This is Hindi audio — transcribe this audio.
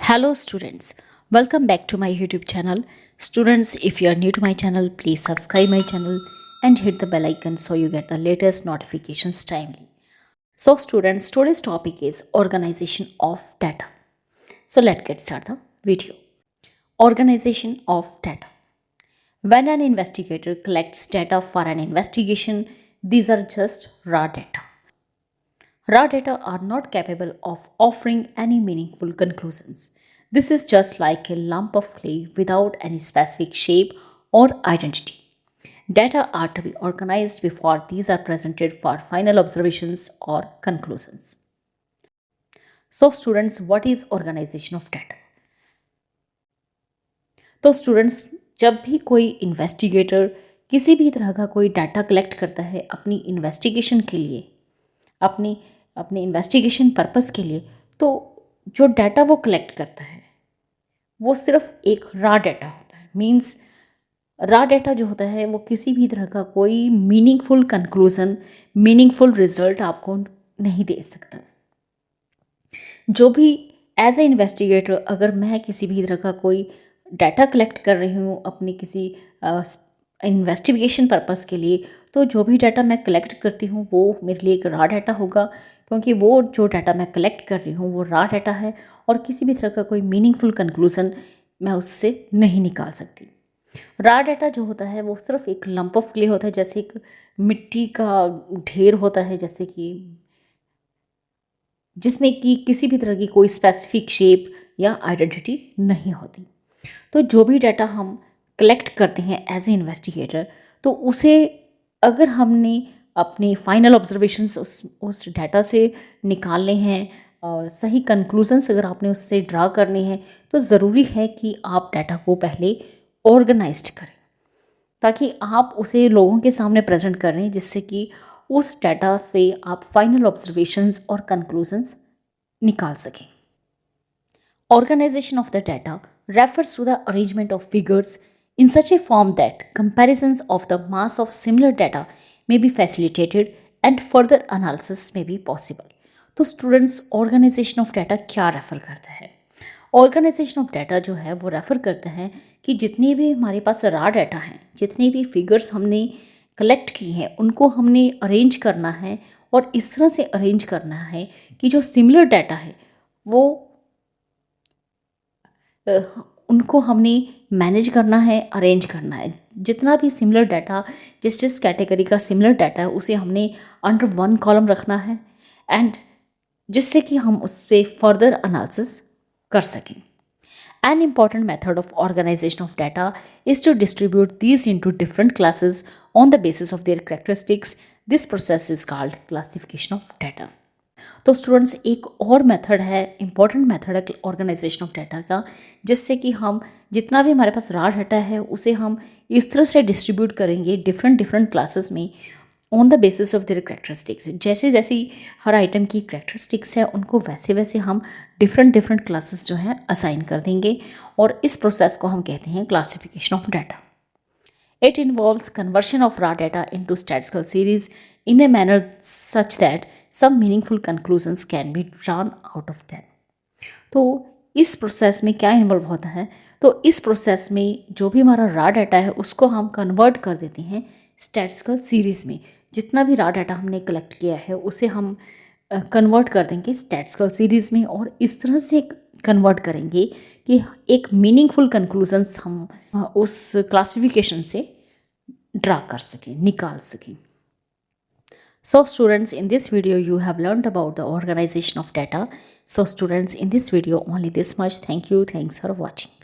Hello students, welcome back to my YouTube channel. Students, if you are new to my channel, please subscribe my channel and hit the bell icon so you get the latest notifications timely. So students, today's topic is organization of data. So let's get started the video. Organization of data. When an investigator collects data for an investigation, these are just raw data. Raw data are not capable of offering any meaningful conclusions. This is just like a lump of clay without any specific shape or identity. Data are to be organized before these are presented for final observations or conclusions. So students, what is organization of data? तो स्टूडेंट्स, जब भी कोई इन्वेस्टिगेटर किसी भी तरह का कोई डाटा कलेक्ट करता है अपनी इन्वेस्टिगेशन के लिए, अपने इन्वेस्टिगेशन पर्पस के लिए, तो जो डाटा वो कलेक्ट करता है वो सिर्फ एक रॉ डाटा होता है। मींस रॉ डाटा जो होता है वो किसी भी तरह का कोई मीनिंगफुल कंक्लूजन, मीनिंगफुल रिजल्ट आपको नहीं दे सकता। जो भी एज ए इन्वेस्टिगेटर, अगर मैं किसी भी तरह का कोई डाटा कलेक्ट कर रही हूँ अपनी किसी इन्वेस्टिगेशन पर्पस के लिए, तो जो भी डाटा मैं कलेक्ट करती हूँ वो मेरे लिए एक रॉ डाटा होगा, क्योंकि वो जो डाटा मैं कलेक्ट कर रही हूँ वो रॉ डाटा है और किसी भी तरह का कोई मीनिंगफुल कंक्लूजन मैं उससे नहीं निकाल सकती। रॉ डाटा जो होता है वो सिर्फ एक लंप ऑफ क्ले होता है, जैसे एक मिट्टी का ढेर होता है, जैसे कि जिसमें कि किसी भी तरह की कोई स्पेसिफिक शेप या आइडेंटिटी नहीं होती। तो जो भी डाटा हम कलेक्ट करते हैं एज ए इन्वेस्टिगेटर, तो उसे अगर हमने अपनी फाइनल ऑब्जर्वेशंस उस डाटा से निकालने हैं और सही कंक्लूजन्स अगर आपने उससे ड्रा करने हैं, तो ज़रूरी है कि आप डाटा को पहले ऑर्गेनाइज्ड करें ताकि आप उसे लोगों के सामने प्रेजेंट करें, जिससे कि उस डाटा से आप फाइनल ऑब्जर्वेशंस और कंक्लूजन्स निकाल सकें। Organization of the data refers to the arrangement of figures in such a form that comparisons of the mass of similar data may be facilitated and further analysis may be possible. तो स्टूडेंट्स, ऑर्गेनाइजेशन ऑफ डाटा क्या रेफ़र करता है? ऑर्गेनाइजेशन ऑफ डाटा जो है वो रेफ़र करता है कि जितने भी हमारे पास रॉ डाटा हैं, जितने भी फिगर्स हमने कलेक्ट की हैं, उनको हमने अरेंज करना है और इस तरह से अरेंज करना है कि जो सिमिलर डाटा है वो उनको हमने मैनेज करना है, अरेंज करना है। जितना भी सिमिलर डाटा, जिस कैटेगरी का सिमिलर डाटा है उसे हमने अंडर वन कॉलम रखना है, एंड जिससे कि हम उस पर फर्दर एनालिसिस कर सकें। An important method of organization of data is to distribute these into different classes on the basis of their characteristics. This process is called classification of data. तो स्टूडेंट्स, एक और मेथड है, इम्पॉर्टेंट मेथड है ऑर्गेनाइजेशन ऑफ डाटा का, जिससे कि हम जितना भी हमारे पास रॉ डाटा है उसे हम इस तरह से डिस्ट्रीब्यूट करेंगे डिफरेंट क्लासेस में on the basis of their characteristics. जैसे जैसी हर आइटम की कैरेक्टरिस्टिक्स है उनको वैसे वैसे हम डिफरेंट क्लासेस जो हैं असाइन कर देंगे, और इस प्रोसेस को हम कहते हैं classification of data. It involves conversion of raw data into statistical series in a manner such that some meaningful conclusions can be drawn out of them. तो इस प्रोसेस में क्या इन्वॉल्व होता है? तो इस प्रोसेस में जो भी हमारा रॉ डाटा है उसको हम कन्वर्ट कर देते हैं स्टैटिस्टिकल सीरीज़ में। जितना भी रॉ डाटा हमने कलेक्ट किया है उसे हम कन्वर्ट कर देंगे स्टैटिस्टिकल सीरीज़ में, और इस तरह से कन्वर्ट करेंगे कि एक मीनिंगफुल कंक्लूजन्स हम उस क्लासिफिकेशन से ड्रा कर सकें, निकाल सकें। So students, in this video you have learned about the organization of data. So students, in this video only this much. Thank you. Thanks for watching.